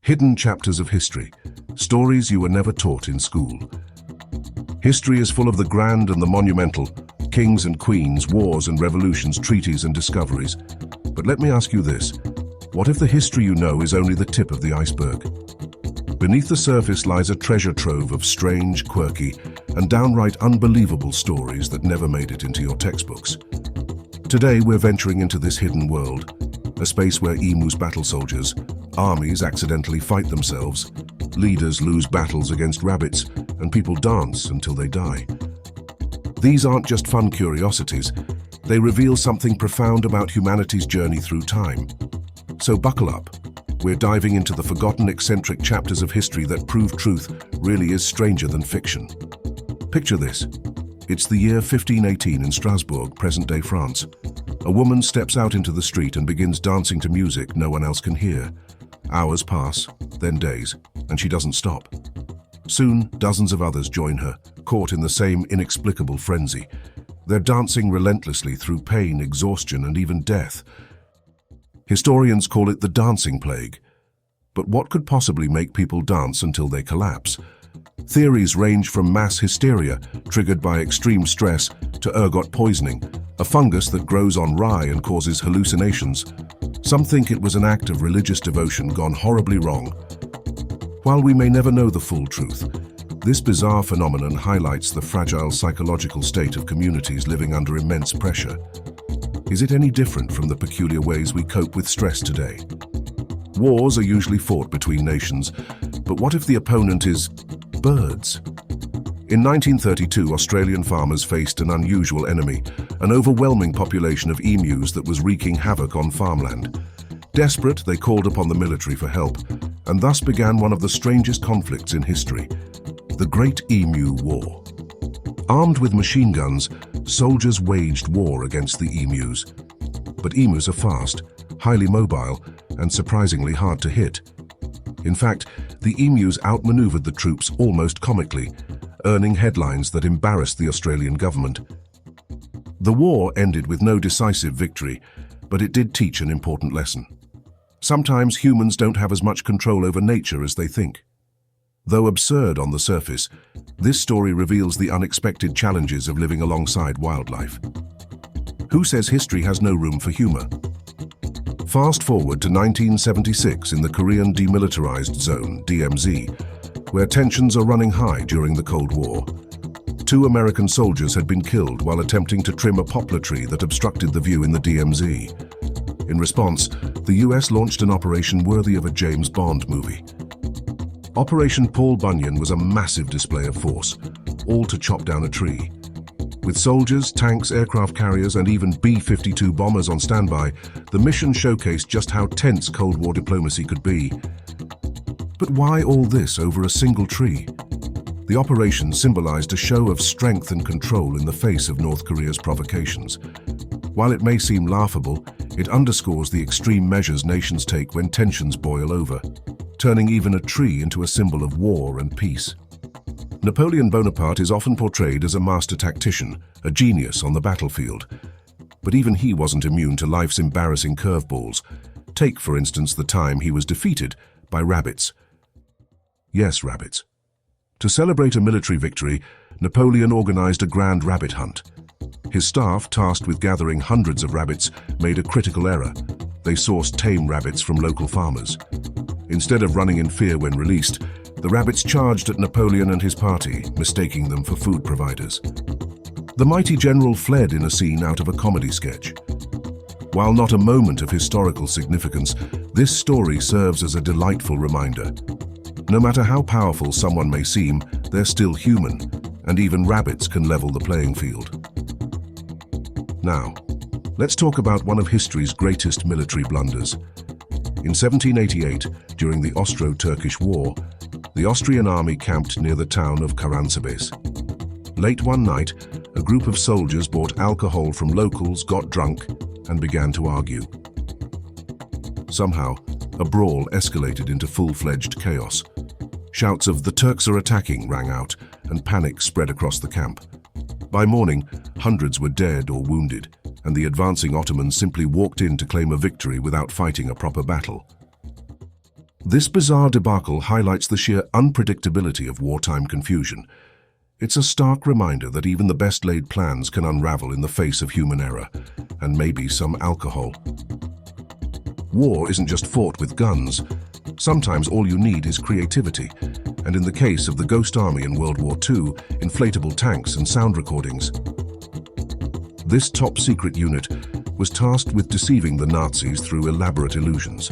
Hidden chapters of history, stories you were never taught in school. History is full of the grand and the monumental, kings and queens, wars and revolutions, treaties and discoveries. But let me ask you this, what if the history you know is only the tip of the iceberg? Beneath the surface lies a treasure trove of strange, quirky, and downright unbelievable stories that never made it into your textbooks. Today we're venturing into this hidden world, a space where emus battle soldiers, armies accidentally fight themselves, leaders lose battles against rabbits, and people dance until they die. These aren't just fun curiosities, they reveal something profound about humanity's journey through time. So buckle up, we're diving into the forgotten eccentric chapters of history that prove truth really is stranger than fiction. Picture this. It's the year 1518 in Strasbourg, present-day France. A woman steps out into the street and begins dancing to music no one else can hear. Hours pass, then days, and she doesn't stop. Soon, dozens of others join her, caught in the same inexplicable frenzy. They're dancing relentlessly through pain, exhaustion, and even death. Historians call it the dancing plague. But what could possibly make people dance until they collapse? Theories range from mass hysteria, triggered by extreme stress, to ergot poisoning, a fungus that grows on rye and causes hallucinations. Some think it was an act of religious devotion gone horribly wrong. While we may never know the full truth, this bizarre phenomenon highlights the fragile psychological state of communities living under immense pressure. Is it any different from the peculiar ways we cope with stress today? Wars are usually fought between nations, but what if the opponent is birds? In 1932, Australian farmers faced an unusual enemy, an overwhelming population of emus that was wreaking havoc on farmland. Desperate, they called upon the military for help, and thus began one of the strangest conflicts in history, the Great Emu War. Armed with machine guns, soldiers waged war against the emus. But emus are fast, highly mobile, and surprisingly hard to hit. In fact, the emus outmaneuvered the troops almost comically, earning headlines that embarrassed the Australian government. The war ended with no decisive victory, but it did teach an important lesson. Sometimes humans don't have as much control over nature as they think. Though absurd on the surface, this story reveals the unexpected challenges of living alongside wildlife. Who says history has no room for humor? Fast forward to 1976 in the Korean Demilitarized Zone, DMZ, where tensions are running high during the Cold War. 2 American soldiers had been killed while attempting to trim a poplar tree that obstructed the view in the DMZ. In response, the US launched an operation worthy of a James Bond movie. Operation Paul Bunyan was a massive display of force, all to chop down a tree. With soldiers, tanks, aircraft carriers, and even B-52 bombers on standby, the mission showcased just how tense Cold War diplomacy could be. But why all this over a single tree? The operation symbolized a show of strength and control in the face of North Korea's provocations. While it may seem laughable, it underscores the extreme measures nations take when tensions boil over, turning even a tree into a symbol of war and peace. Napoleon Bonaparte is often portrayed as a master tactician, a genius on the battlefield. But even he wasn't immune to life's embarrassing curveballs. Take, for instance, the time he was defeated by rabbits. Yes, rabbits. To celebrate a military victory, Napoleon organized a grand rabbit hunt. His staff, tasked with gathering hundreds of rabbits, made a critical error. They sourced tame rabbits from local farmers. Instead of running in fear when released, the rabbits charged at Napoleon and his party, mistaking them for food providers. The mighty general fled in a scene out of a comedy sketch. While not a moment of historical significance, this story serves as a delightful reminder. No matter how powerful someone may seem, they're still human, and even rabbits can level the playing field. Now, let's talk about one of history's greatest military blunders. In 1788, during the Austro-Turkish War, the Austrian army camped near the town of Karansabes. Late one night, a group of soldiers bought alcohol from locals, got drunk, and began to argue. Somehow, a brawl escalated into full-fledged chaos. Shouts of "the Turks are attacking" rang out, and panic spread across the camp. By morning, hundreds were dead or wounded, and the advancing Ottomans simply walked in to claim a victory without fighting a proper battle. This bizarre debacle highlights the sheer unpredictability of wartime confusion. It's a stark reminder that even the best-laid plans can unravel in the face of human error, and maybe some alcohol. War isn't just fought with guns. Sometimes all you need is creativity, and in the case of the Ghost Army in World War II, inflatable tanks and sound recordings. This top-secret unit was tasked with deceiving the Nazis through elaborate illusions.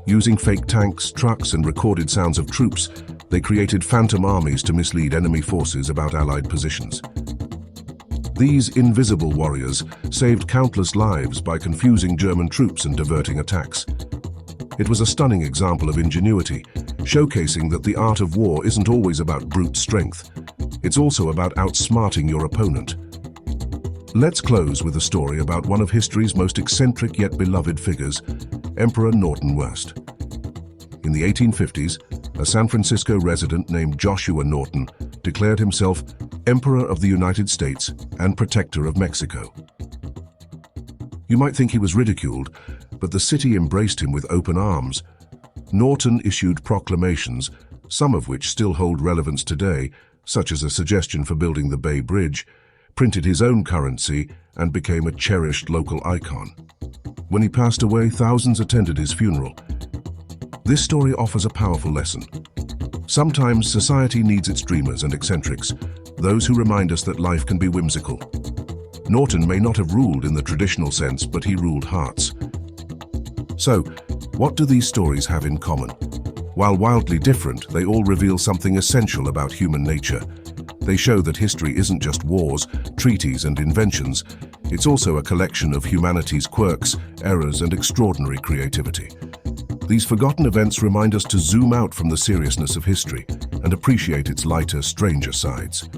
Using fake tanks, trucks, and recorded sounds of troops, they created phantom armies to mislead enemy forces about Allied positions. These invisible warriors saved countless lives by confusing German troops and diverting attacks. It was a stunning example of ingenuity, showcasing that the art of war isn't always about brute strength. It's also about outsmarting your opponent. Let's close with a story about one of history's most eccentric yet beloved figures, Emperor Norton West. In the 1850s, a San Francisco resident named Joshua Norton declared himself Emperor of the United States and Protector of Mexico. You might think he was ridiculed, but the city embraced him with open arms. Norton issued proclamations, some of which still hold relevance today, such as a suggestion for building the Bay Bridge, printed his own currency, and became a cherished local icon. When he passed away, thousands attended his funeral. This story offers a powerful lesson. Sometimes society needs its dreamers and eccentrics, those who remind us that life can be whimsical. Norton may not have ruled in the traditional sense, but he ruled hearts. So, what do these stories have in common? While wildly different, they all reveal something essential about human nature. They show that history isn't just wars, treaties, and inventions. It's also a collection of humanity's quirks, errors, and extraordinary creativity. These forgotten events remind us to zoom out from the seriousness of history and appreciate its lighter, stranger sides.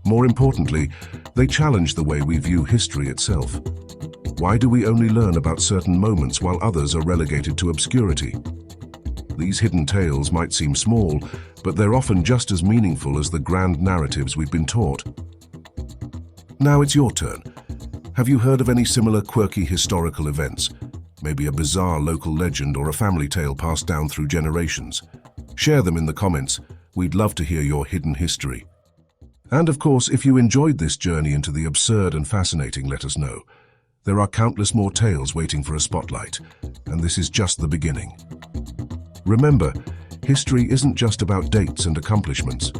More importantly, they challenge the way we view history itself. Why do we only learn about certain moments while others are relegated to obscurity? These hidden tales might seem small, but they're often just as meaningful as the grand narratives we've been taught. Now it's your turn. Have you heard of any similar quirky historical events? Maybe a bizarre local legend or a family tale passed down through generations. Share them in the comments. We'd love to hear your hidden history. And of course, if you enjoyed this journey into the absurd and fascinating, let us know. There are countless more tales waiting for a spotlight, and this is just the beginning. Remember, history isn't just about dates and accomplishments.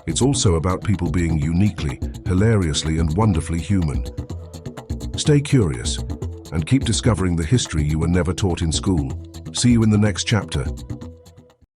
It's also about people being uniquely, hilariously, and wonderfully human. Stay curious and keep discovering the history you were never taught in school. See you in the next chapter.